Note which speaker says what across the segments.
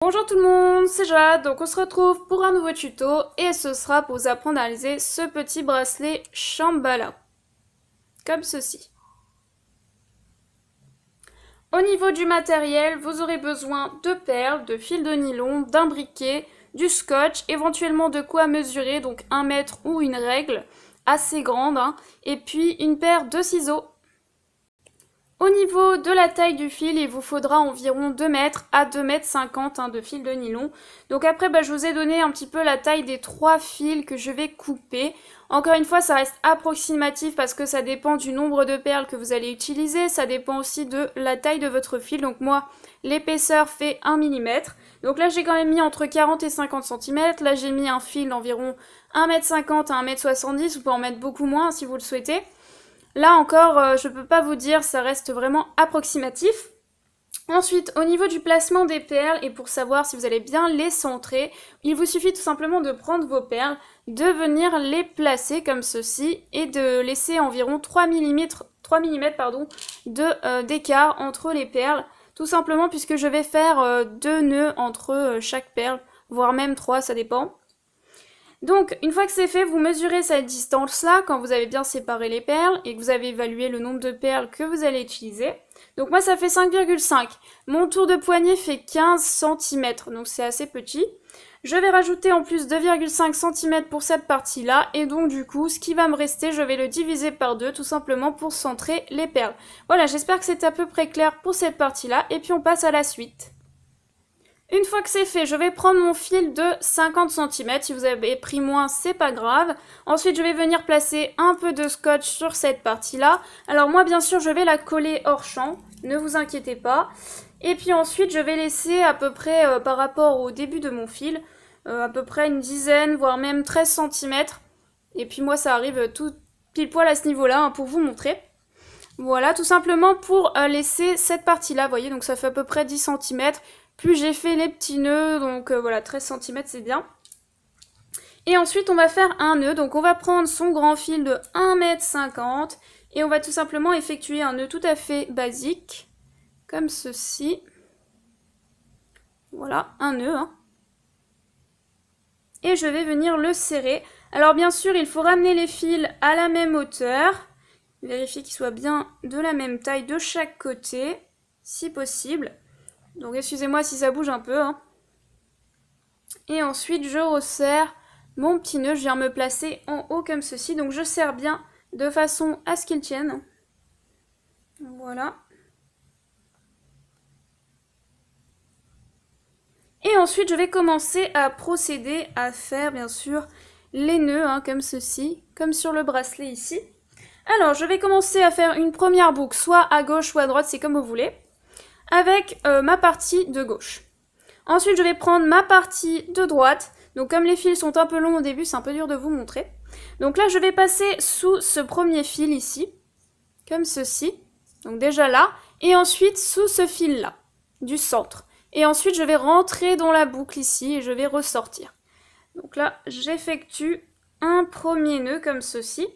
Speaker 1: Bonjour tout le monde, c'est Jade, donc on se retrouve pour un nouveau tuto et ce sera pour vous apprendre à réaliser ce petit bracelet Shambhala, comme ceci. Au niveau du matériel, vous aurez besoin de perles, de fil de nylon, d'un briquet, du scotch, éventuellement de quoi mesurer, donc 1 mètre ou une règle assez grande, et puis une paire de ciseaux. Au niveau de la taille du fil, il vous faudra environ 2 mètres à 2,50 m de fil de nylon. Donc après, je vous ai donné un petit peu la taille des 3 fils que je vais couper. Encore une fois, ça reste approximatif parce que ça dépend du nombre de perles que vous allez utiliser. Ça dépend aussi de la taille de votre fil. Donc moi, l'épaisseur fait 1 mm. Donc là, j'ai quand même mis entre 40 et 50 cm. Là, j'ai mis un fil d'environ 1,50 m à 1,70 m. Vous pouvez en mettre beaucoup moins si vous le souhaitez. Là encore, je ne peux pas vous dire, ça reste vraiment approximatif. Ensuite, au niveau du placement des perles, et pour savoir si vous allez bien les centrer, il vous suffit tout simplement de prendre vos perles, de venir les placer comme ceci, et de laisser environ 3 mm d'écart entre les perles, tout simplement puisque je vais faire 2 nœuds entre chaque perle, voire même 3, ça dépend. Donc, une fois que c'est fait, vous mesurez cette distance-là quand vous avez bien séparé les perles et que vous avez évalué le nombre de perles que vous allez utiliser. Donc moi, ça fait 5,5. Mon tour de poignet fait 15 cm, donc c'est assez petit. Je vais rajouter en plus 2,5 cm pour cette partie-là, et donc du coup, ce qui va me rester, je vais le diviser par 2, tout simplement pour centrer les perles. Voilà, j'espère que c'est à peu près clair pour cette partie-là, et puis on passe à la suite. Une fois que c'est fait, je vais prendre mon fil de 50 cm. Si vous avez pris moins, c'est pas grave. Ensuite, je vais venir placer un peu de scotch sur cette partie-là. Alors moi, bien sûr, je vais la coller hors champ. Ne vous inquiétez pas. Et puis ensuite, je vais laisser à peu près, par rapport au début de mon fil, à peu près une dizaine, voire même 13 cm. Et puis moi, ça arrive tout pile poil à ce niveau-là, pour vous montrer. Voilà, tout simplement pour laisser cette partie-là, vous voyez, donc ça fait à peu près 10 cm. Plus j'ai fait les petits nœuds, donc voilà, 13 cm c'est bien. Et ensuite on va faire un nœud, donc on va prendre son grand fil de 1,50 m et on va tout simplement effectuer un nœud tout à fait basique, comme ceci. Voilà, un nœud. Et je vais venir le serrer. Alors bien sûr, il faut ramener les fils à la même hauteur. Vérifier qu'ils soient bien de la même taille de chaque côté, si possible. Donc excusez-moi si ça bouge un peu. Et ensuite je resserre mon petit nœud, je viens me placer en haut comme ceci. Donc je serre bien de façon à ce qu'il tienne. Voilà. Et ensuite je vais commencer à procéder à faire bien sûr les nœuds comme ceci, comme sur le bracelet ici. Alors je vais commencer à faire une première boucle, soit à gauche ou à droite, c'est comme vous voulez, avec ma partie de gauche. Ensuite, je vais prendre ma partie de droite. Donc comme les fils sont un peu longs au début, c'est un peu dur de vous montrer. Donc là, je vais passer sous ce premier fil ici, comme ceci. Donc déjà là. Et ensuite sous ce fil-là, du centre. Et ensuite, je vais rentrer dans la boucle ici et je vais ressortir. Donc là, j'effectue un premier nœud comme ceci.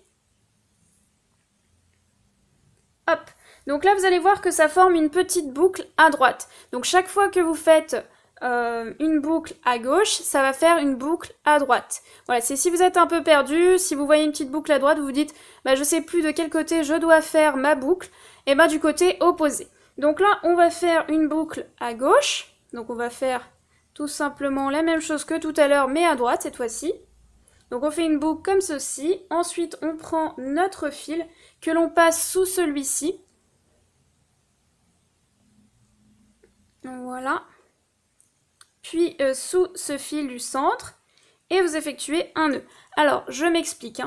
Speaker 1: Hop. Donc là, vous allez voir que ça forme une petite boucle à droite. Donc chaque fois que vous faites une boucle à gauche, ça va faire une boucle à droite. Voilà, c'est si vous êtes un peu perdu, si vous voyez une petite boucle à droite, vous vous dites, je sais plus de quel côté je dois faire ma boucle, et du côté opposé. Donc là, on va faire une boucle à gauche, donc on va faire tout simplement la même chose que tout à l'heure, mais à droite cette fois-ci. Donc on fait une boucle comme ceci, ensuite on prend notre fil que l'on passe sous celui-ci. Voilà. Puis sous ce fil du centre, et vous effectuez un nœud. Alors, je m'explique,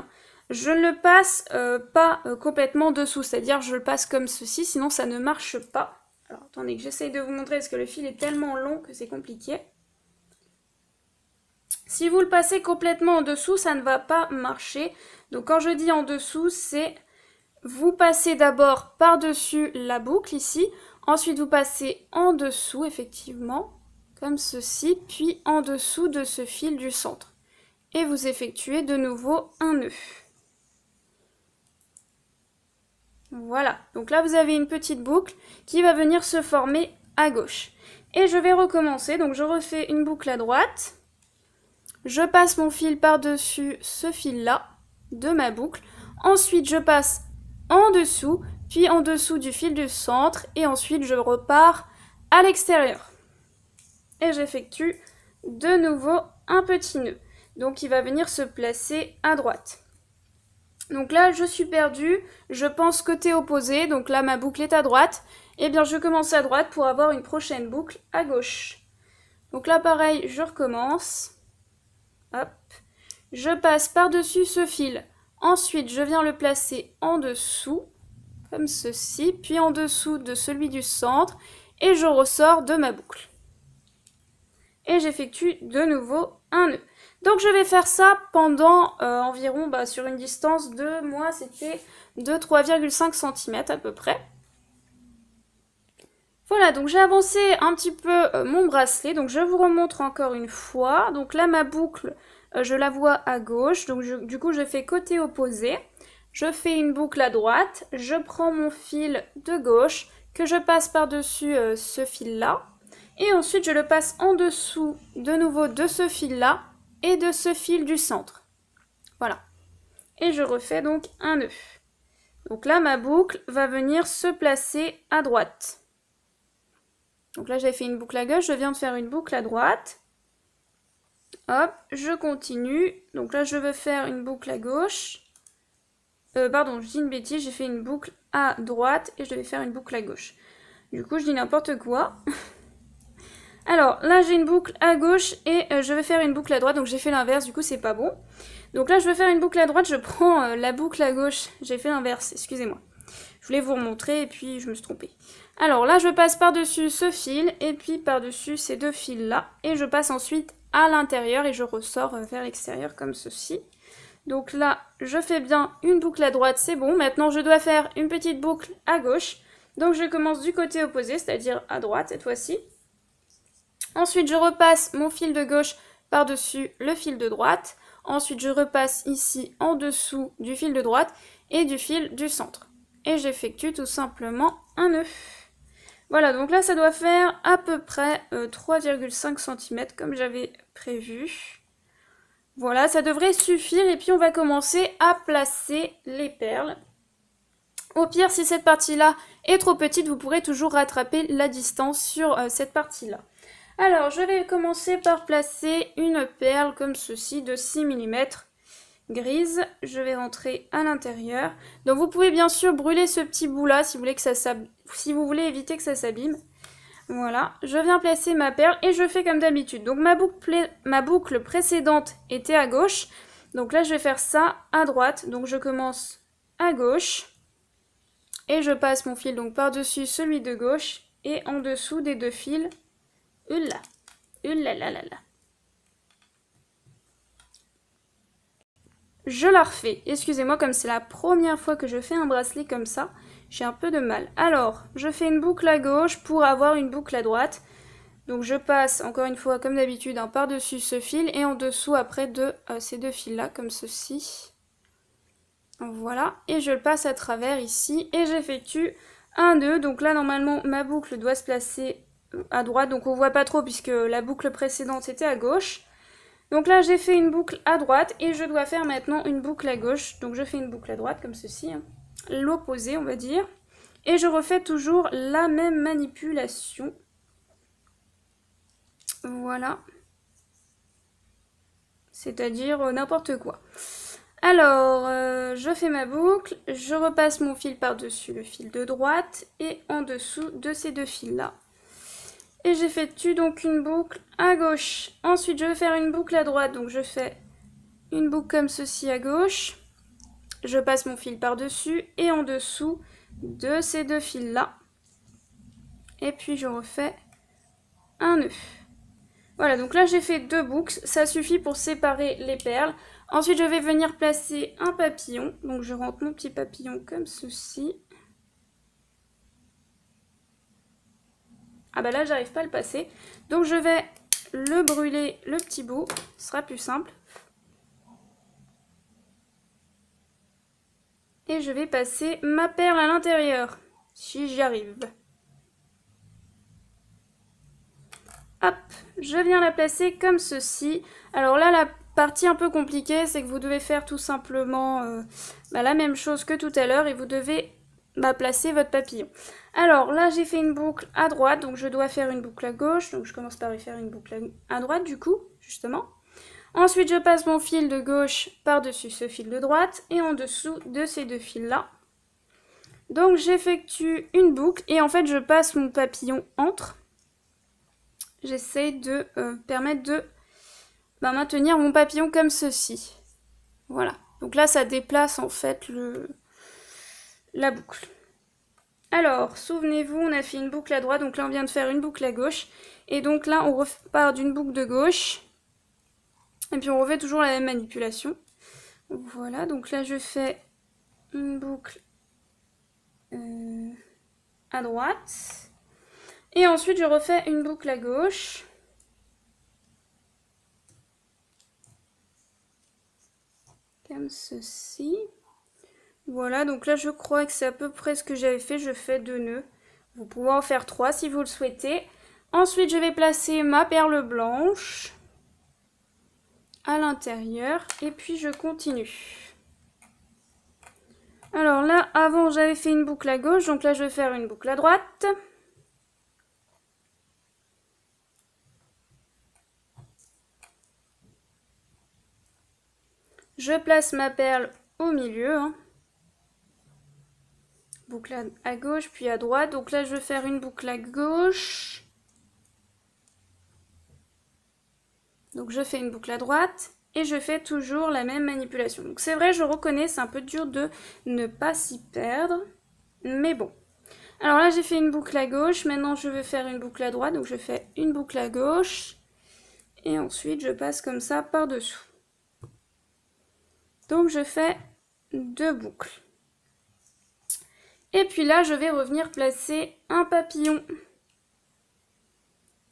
Speaker 1: je ne le passe pas complètement dessous, c'est-à-dire je le passe comme ceci, sinon ça ne marche pas. Alors, attendez que j'essaye de vous montrer, parce que le fil est tellement long que c'est compliqué. Si vous le passez complètement en dessous, ça ne va pas marcher. Donc quand je dis en dessous, c'est vous passez d'abord par-dessus la boucle ici, ensuite vous passez en dessous effectivement, comme ceci, puis en dessous de ce fil du centre. Et vous effectuez de nouveau un nœud. Voilà, donc là vous avez une petite boucle qui va venir se former à gauche. Et je vais recommencer, donc je refais une boucle à droite. Je passe mon fil par-dessus ce fil-là de ma boucle. Ensuite, je passe en dessous, puis en dessous du fil du centre, et ensuite je repars à l'extérieur. Et j'effectue de nouveau un petit nœud. Donc il va venir se placer à droite. Donc là, je suis perdue, je pense côté opposé, donc là ma boucle est à droite. Et bien je commence à droite pour avoir une prochaine boucle à gauche. Donc là pareil, je recommence. Hop. Je passe par-dessus ce fil. Ensuite, je viens le placer en dessous, comme ceci, puis en dessous de celui du centre, et je ressors de ma boucle. Et j'effectue de nouveau un nœud. Donc je vais faire ça pendant environ, sur une distance de, moi c'était de 3,5 cm à peu près. Voilà, donc j'ai avancé un petit peu mon bracelet, donc je vous remontre encore une fois. Donc là ma boucle, je la vois à gauche, donc du coup je fais côté opposé. Je fais une boucle à droite, je prends mon fil de gauche, que je passe par-dessus ce fil-là. Et ensuite je le passe en dessous de nouveau de ce fil-là et de ce fil du centre. Voilà. Et je refais donc un nœud. Donc là ma boucle va venir se placer à droite. Donc là, j'ai fait une boucle à gauche, je viens de faire une boucle à droite. Hop, je continue. Donc là, je veux faire une boucle à gauche. Pardon, je dis une bêtise, j'ai fait une boucle à droite et je devais faire une boucle à gauche. Du coup, je dis n'importe quoi. Alors, là, j'ai une boucle à gauche et je vais faire une boucle à droite. Donc, j'ai fait l'inverse, du coup, c'est pas bon. Donc là, je veux faire une boucle à droite, je prends la boucle à gauche. J'ai fait l'inverse, excusez-moi. Je voulais vous remontrer et puis je me suis trompée. Alors là, je passe par-dessus ce fil et puis par-dessus ces deux fils-là. Et je passe ensuite à l'intérieur et je ressors vers l'extérieur comme ceci. Donc là, je fais bien une boucle à droite, c'est bon. Maintenant, je dois faire une petite boucle à gauche. Donc je commence du côté opposé, c'est-à-dire à droite cette fois-ci. Ensuite, je repasse mon fil de gauche par-dessus le fil de droite. Ensuite, je repasse ici en dessous du fil de droite et du fil du centre. Et j'effectue tout simplement un nœud. Voilà, donc là ça doit faire à peu près 3,5 cm comme j'avais prévu. Voilà, ça devrait suffire et puis on va commencer à placer les perles. Au pire, si cette partie-là est trop petite, vous pourrez toujours rattraper la distance sur cette partie-là. Alors, je vais commencer par placer une perle comme ceci de 6 mm. Grise, je vais rentrer à l'intérieur. Donc vous pouvez bien sûr brûler ce petit bout là si vous voulez éviter que ça s'abîme. Voilà, je viens placer ma perle et je fais comme d'habitude. Donc ma boucle précédente était à gauche, donc là je vais faire ça à droite. Donc je commence à gauche et je passe mon fil donc par-dessus celui de gauche et en dessous des deux fils. Oula, oula la la la. Je la refais. Excusez-moi, comme c'est la première fois que je fais un bracelet comme ça, j'ai un peu de mal. Alors, je fais une boucle à gauche pour avoir une boucle à droite. Donc je passe, encore une fois, comme d'habitude, par-dessus ce fil et en dessous après de ces deux fils-là, comme ceci. Voilà, et je le passe à travers ici et j'effectue un nœud. Donc là, normalement, ma boucle doit se placer à droite, donc on voit pas trop puisque la boucle précédente était à gauche. Donc là, j'ai fait une boucle à droite et je dois faire maintenant une boucle à gauche. Donc je fais une boucle à droite comme ceci, hein. L'opposé on va dire. Et je refais toujours la même manipulation. Voilà. C'est-à-dire n'importe quoi. Alors, je fais ma boucle, je repasse mon fil par-dessus le fil de droite et en dessous de ces deux fils-là. Et j'effectue donc une boucle à gauche. Ensuite, je vais faire une boucle à droite. Donc, je fais une boucle comme ceci à gauche. Je passe mon fil par-dessus et en dessous de ces deux fils-là. Et puis, je refais un nœud. Voilà, donc là, j'ai fait deux boucles. Ça suffit pour séparer les perles. Ensuite, je vais venir placer un papillon. Donc, je rentre mon petit papillon comme ceci. Ah bah là, j'arrive pas à le passer. Donc, je vais le brûler, le petit bout. Ce sera plus simple. Et je vais passer ma perle à l'intérieur. Si j'y arrive. hop, je viens la placer comme ceci. Alors là, la partie un peu compliquée, c'est que vous devez faire tout simplement la même chose que tout à l'heure et vous devez placer votre papillon. Alors là, j'ai fait une boucle à droite, donc je dois faire une boucle à gauche. Donc je commence par y faire une boucle à droite du coup, justement. Ensuite, je passe mon fil de gauche par-dessus ce fil de droite et en dessous de ces deux fils-là. Donc j'effectue une boucle et en fait, je passe mon papillon entre. J'essaie de permettre de maintenir mon papillon comme ceci. Voilà. Donc là, ça déplace en fait la boucle. Alors, souvenez-vous, on a fait une boucle à droite, donc là on vient de faire une boucle à gauche. Et donc là, on repart d'une boucle de gauche. Et puis on refait toujours la même manipulation. Voilà, donc là je fais une boucle à droite. Et ensuite je refais une boucle à gauche. Comme ceci. Voilà, donc là je crois que c'est à peu près ce que j'avais fait. Je fais 2 nœuds. Vous pouvez en faire 3 si vous le souhaitez. Ensuite je vais placer ma perle blanche à l'intérieur. Et puis je continue. Alors là, avant j'avais fait une boucle à gauche. Donc là je vais faire une boucle à droite. Je place ma perle au milieu. Boucle à gauche, puis à droite. Donc là, je vais faire une boucle à gauche. Donc je fais une boucle à droite. Et je fais toujours la même manipulation. Donc c'est vrai, je reconnais, c'est un peu dur de ne pas s'y perdre. Mais bon. Alors là, j'ai fait une boucle à gauche. Maintenant, je vais faire une boucle à droite. Donc je fais une boucle à gauche. Et ensuite, je passe comme ça par-dessous. Donc je fais 2 boucles. Et puis là, je vais revenir placer un papillon.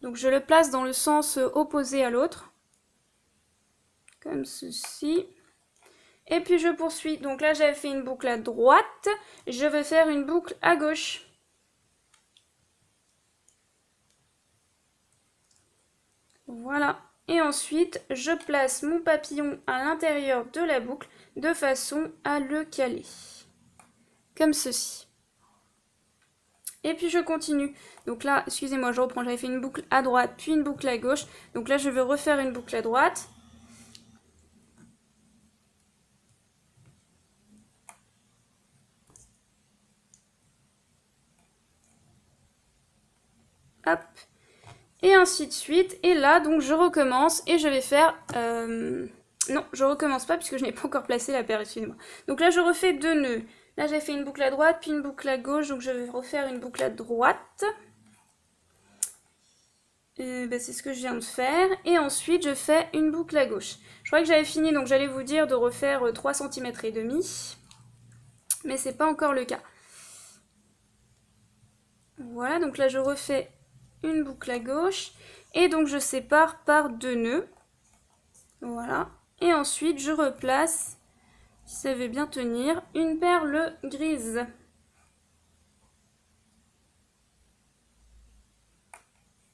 Speaker 1: Donc je le place dans le sens opposé à l'autre. Comme ceci. Et puis je poursuis. Donc là, j'avais fait une boucle à droite. Je vais faire une boucle à gauche. Voilà. Et ensuite, je place mon papillon à l'intérieur de la boucle de façon à le caler. Comme ceci. Et puis je continue. Donc là, excusez-moi, je reprends. J'avais fait une boucle à droite, puis une boucle à gauche. Donc là, je vais refaire une boucle à droite. Hop. Et ainsi de suite. Et là, donc, je recommence et je vais faire... Non, je recommence pas puisque je n'ai pas encore placé la perle, excusez-moi. Donc là, je refais 2 nœuds. Là, j'ai fait une boucle à droite, puis une boucle à gauche. Donc je vais refaire une boucle à droite. C'est ce que je viens de faire. Et ensuite, je fais une boucle à gauche. Je crois que j'avais fini, donc j'allais vous dire de refaire 3 cm et demi. Mais c'est pas encore le cas. Voilà, donc là, je refais une boucle à gauche. Et donc, je sépare par 2 nœuds. Voilà. Et ensuite, je replace, si ça veut bien tenir, une perle grise.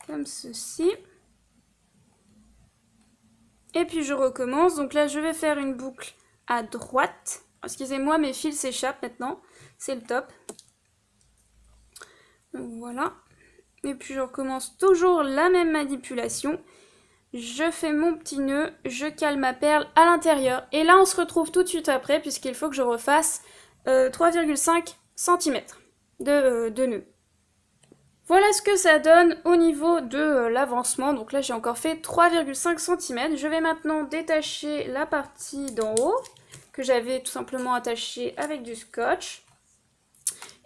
Speaker 1: Comme ceci. Et puis je recommence. Donc là, je vais faire une boucle à droite. Excusez-moi, mes fils s'échappent maintenant. C'est le top. Voilà. Et puis je recommence toujours la même manipulation. Je fais mon petit nœud, je cale ma perle à l'intérieur. Et là, on se retrouve tout de suite après, puisqu'il faut que je refasse 3,5 cm de nœud. Voilà ce que ça donne au niveau de l'avancement. Donc là, j'ai encore fait 3,5 cm. Je vais maintenant détacher la partie d'en haut, que j'avais tout simplement attachée avec du scotch.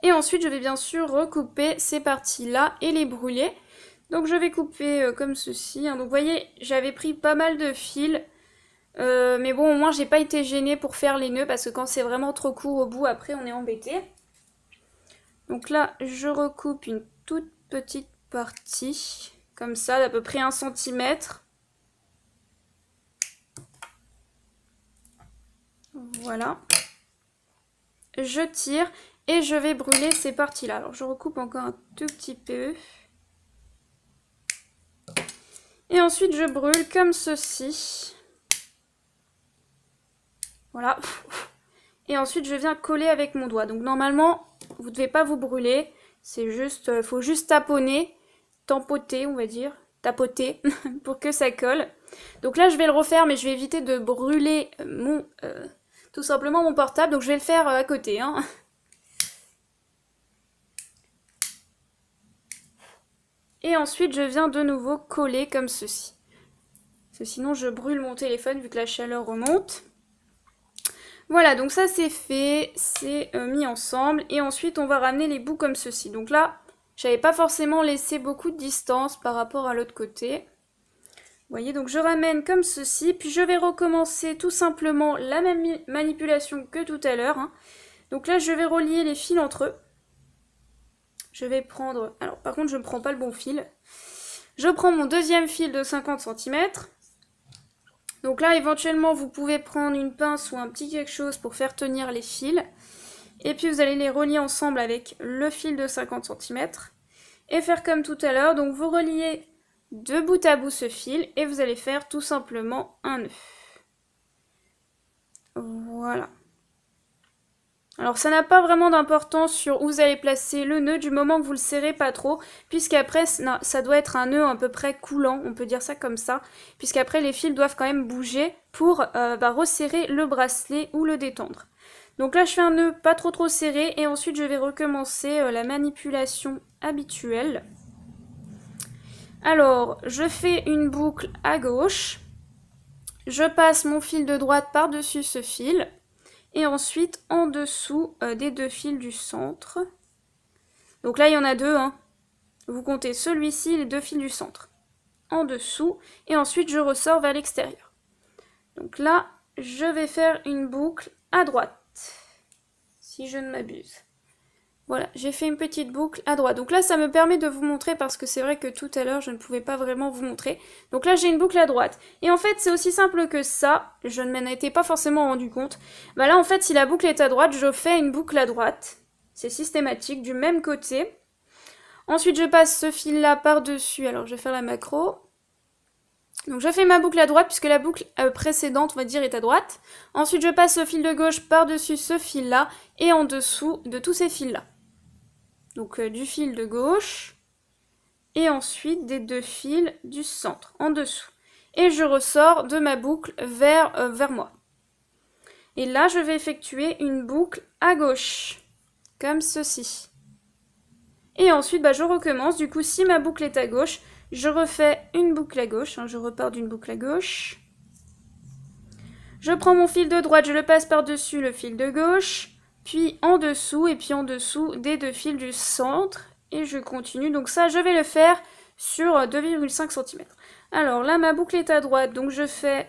Speaker 1: Et ensuite, je vais bien sûr recouper ces parties-là et les brûler. Donc je vais couper comme ceci. Donc vous voyez, j'avais pris pas mal de fils. Mais bon, au moins, j'ai pas été gênée pour faire les nœuds, parce que quand c'est vraiment trop court au bout, après, on est embêté. Donc là, je recoupe une toute petite partie, comme ça, d'à peu près 1 cm. Voilà. Je tire et je vais brûler ces parties-là. Alors, je recoupe encore un tout petit peu. Et ensuite je brûle comme ceci. Voilà. Et ensuite je viens coller avec mon doigt. Donc normalement, vous ne devez pas vous brûler. C'est juste, faut juste taponner, tampoter on va dire, tapoter pour que ça colle. Donc là je vais le refaire mais je vais éviter de brûler tout simplement mon portable. Donc je vais le faire à côté. Hein. Et ensuite je viens de nouveau coller comme ceci. Parce que sinon je brûle mon téléphone vu que la chaleur remonte. Voilà, donc ça c'est fait, c'est mis ensemble. Et ensuite on va ramener les bouts comme ceci. Donc là, j'avais pas forcément laissé beaucoup de distance par rapport à l'autre côté. Vous voyez, donc je ramène comme ceci. Puis je vais recommencer tout simplement la même manipulation que tout à l'heure. Hein. Donc là je vais relier les fils entre eux. Je vais prendre... Alors par contre je ne prends pas le bon fil. Je prends mon deuxième fil de 50 cm. Donc là, éventuellement, vous pouvez prendre une pince ou un petit quelque chose pour faire tenir les fils. Et puis, vous allez les relier ensemble avec le fil de 50 cm. Et faire comme tout à l'heure. Donc, vous reliez de bout à bout ce fil et vous allez faire tout simplement un nœud. Voilà. Alors, ça n'a pas vraiment d'importance sur où vous allez placer le nœud du moment que vous le serrez pas trop, puisqu'après, ça doit être un nœud à peu près coulant, on peut dire ça comme ça, puisqu'après les fils doivent quand même bouger pour resserrer le bracelet ou le détendre. Donc là, je fais un nœud pas trop serré et ensuite je vais recommencer la manipulation habituelle. Alors, je fais une boucle à gauche, je passe mon fil de droite par-dessus ce fil. Et ensuite, en dessous des deux fils du centre. Donc là, il y en a deux. Hein. Vous comptez celui-ci, les deux fils du centre. En dessous. Et ensuite, je ressors vers l'extérieur. Donc là, je vais faire une boucle à droite. Si je ne m'abuse. Voilà, j'ai fait une petite boucle à droite. Donc là, ça me permet de vous montrer parce que c'est vrai que tout à l'heure, je ne pouvais pas vraiment vous montrer. Donc là, j'ai une boucle à droite. Et en fait, c'est aussi simple que ça. Je ne m'en étais pas forcément rendu compte. Bah là, en fait, si la boucle est à droite, je fais une boucle à droite. C'est systématique, du même côté. Ensuite, je passe ce fil-là par-dessus. Alors, je vais faire la macro. Donc je fais ma boucle à droite puisque la boucle précédente, on va dire, est à droite. Ensuite, je passe ce fil de gauche par-dessus ce fil-là et en dessous de tous ces fils-là. Donc du fil de gauche et ensuite des deux fils du centre en dessous. Et je ressors de ma boucle vers moi. Et là, je vais effectuer une boucle à gauche, comme ceci. Et ensuite, je recommence. Du coup, si ma boucle est à gauche, je refais une boucle à gauche. Hein, je repars d'une boucle à gauche. Je prends mon fil de droite, je le passe par-dessus le fil de gauche. Puis en dessous, et puis en dessous des deux fils du centre. Et je continue. Donc ça, je vais le faire sur 2,5 cm. Alors là, ma boucle est à droite, donc je fais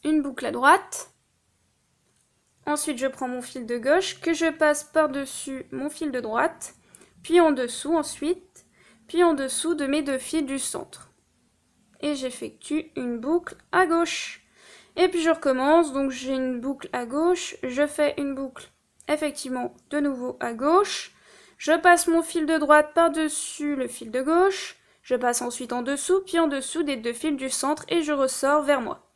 Speaker 1: une boucle à droite. Ensuite, je prends mon fil de gauche, que je passe par-dessus mon fil de droite. Puis en dessous ensuite, puis en dessous de mes deux fils du centre. Et j'effectue une boucle à gauche. Et puis je recommence, donc j'ai une boucle à gauche, je fais une boucle effectivement de nouveau à gauche, je passe mon fil de droite par-dessus le fil de gauche, je passe ensuite en dessous, puis en dessous des deux fils du centre et je ressors vers moi.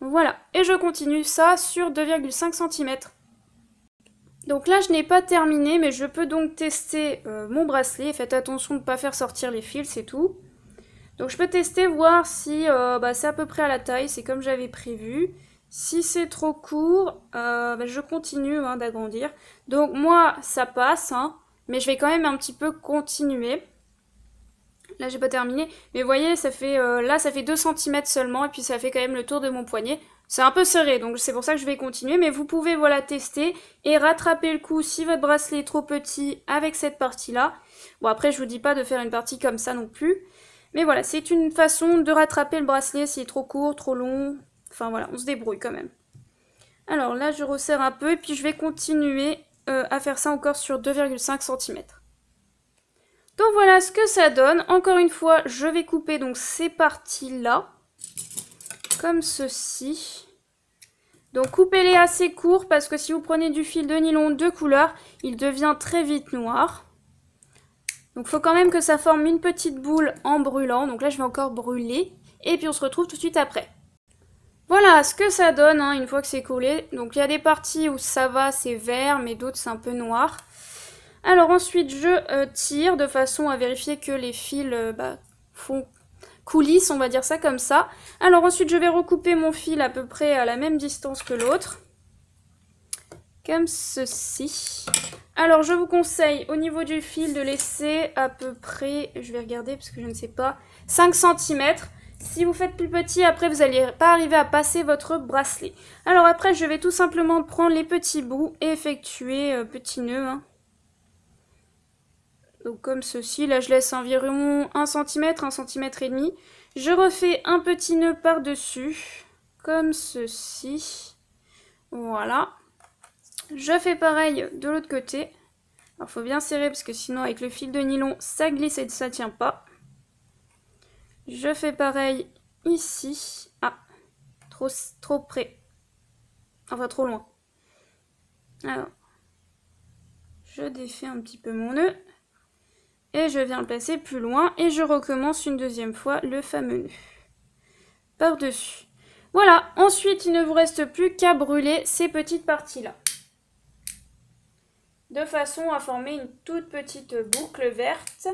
Speaker 1: Voilà, et je continue ça sur 2,5 cm. Donc là je n'ai pas terminé, mais je peux donc tester mon bracelet, faites attention de ne pas faire sortir les fils, c'est tout. Donc je peux tester, voir si c'est à peu près à la taille, c'est comme j'avais prévu. Si c'est trop court, je continue d'agrandir. Donc moi, ça passe, mais je vais quand même un petit peu continuer. Là, j'ai pas terminé. Mais vous voyez, ça fait, là, ça fait 2 cm seulement, et puis ça fait quand même le tour de mon poignet. C'est un peu serré, donc c'est pour ça que je vais continuer. Mais vous pouvez, tester et rattraper le coup si votre bracelet est trop petit avec cette partie-là. Bon, après, je vous dis pas de faire une partie comme ça non plus. Mais voilà, c'est une façon de rattraper le bracelet s'il est trop court, trop long. Enfin voilà, on se débrouille quand même. Alors là, je resserre un peu et puis je vais continuer à faire ça encore sur 2,5 cm. Donc voilà ce que ça donne. Encore une fois, je vais couper donc ces parties-là, comme ceci. Donc coupez-les assez court parce que si vous prenez du fil de nylon de couleur, il devient très vite noir. Donc il faut quand même que ça forme une petite boule en brûlant. Donc là je vais encore brûler. Et puis on se retrouve tout de suite après. Voilà ce que ça donne une fois que c'est collé. Donc il y a des parties où ça va, c'est vert, mais d'autres c'est un peu noir. Alors ensuite je tire de façon à vérifier que les fils font coulisse, on va dire ça comme ça. Alors ensuite je vais recouper mon fil à peu près à la même distance que l'autre. Comme ceci. Alors je vous conseille au niveau du fil de laisser à peu près, je vais regarder parce que je ne sais pas, 5 cm. Si vous faites plus petit, après vous n'allez pas arriver à passer votre bracelet. Alors après je vais tout simplement prendre les petits bouts et effectuer petit nœud. Donc comme ceci, là je laisse environ 1 cm, 1 cm et demi. Je refais un petit nœud par-dessus, comme ceci. Voilà. Je fais pareil de l'autre côté. Alors il faut bien serrer parce que sinon avec le fil de nylon ça glisse et ça tient pas. Je fais pareil ici. Ah, trop près. Enfin trop loin. Alors, je défais un petit peu mon nœud. Et je viens le placer plus loin. Et je recommence une deuxième fois le fameux nœud. Par-dessus. Voilà, ensuite il ne vous reste plus qu'à brûler ces petites parties-là. De façon à former une toute petite boucle verte.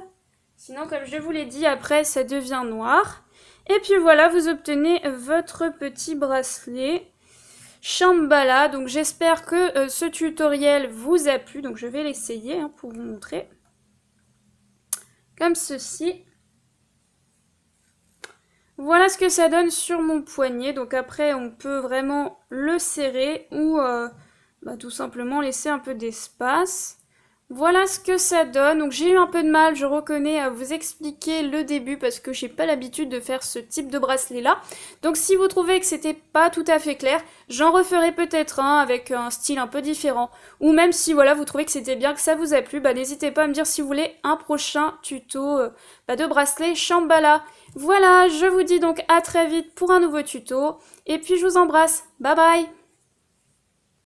Speaker 1: Sinon, comme je vous l'ai dit, après ça devient noir. Et puis voilà, vous obtenez votre petit bracelet Shambhala. Donc j'espère que ce tutoriel vous a plu. Donc je vais l'essayer pour vous montrer. Comme ceci. Voilà ce que ça donne sur mon poignet. Donc après, on peut vraiment le serrer ou tout simplement laisser un peu d'espace. Voilà ce que ça donne. Donc j'ai eu un peu de mal, je reconnais, à vous expliquer le début parce que j'ai pas l'habitude de faire ce type de bracelet là. Donc si vous trouvez que c'était pas tout à fait clair, j'en referai peut-être un avec un style un peu différent. Ou même si voilà vous trouvez que c'était bien, que ça vous a plu, n'hésitez pas à me dire si vous voulez un prochain tuto de bracelet Shambhala. Voilà, je vous dis donc à très vite pour un nouveau tuto. Et puis je vous embrasse. Bye bye!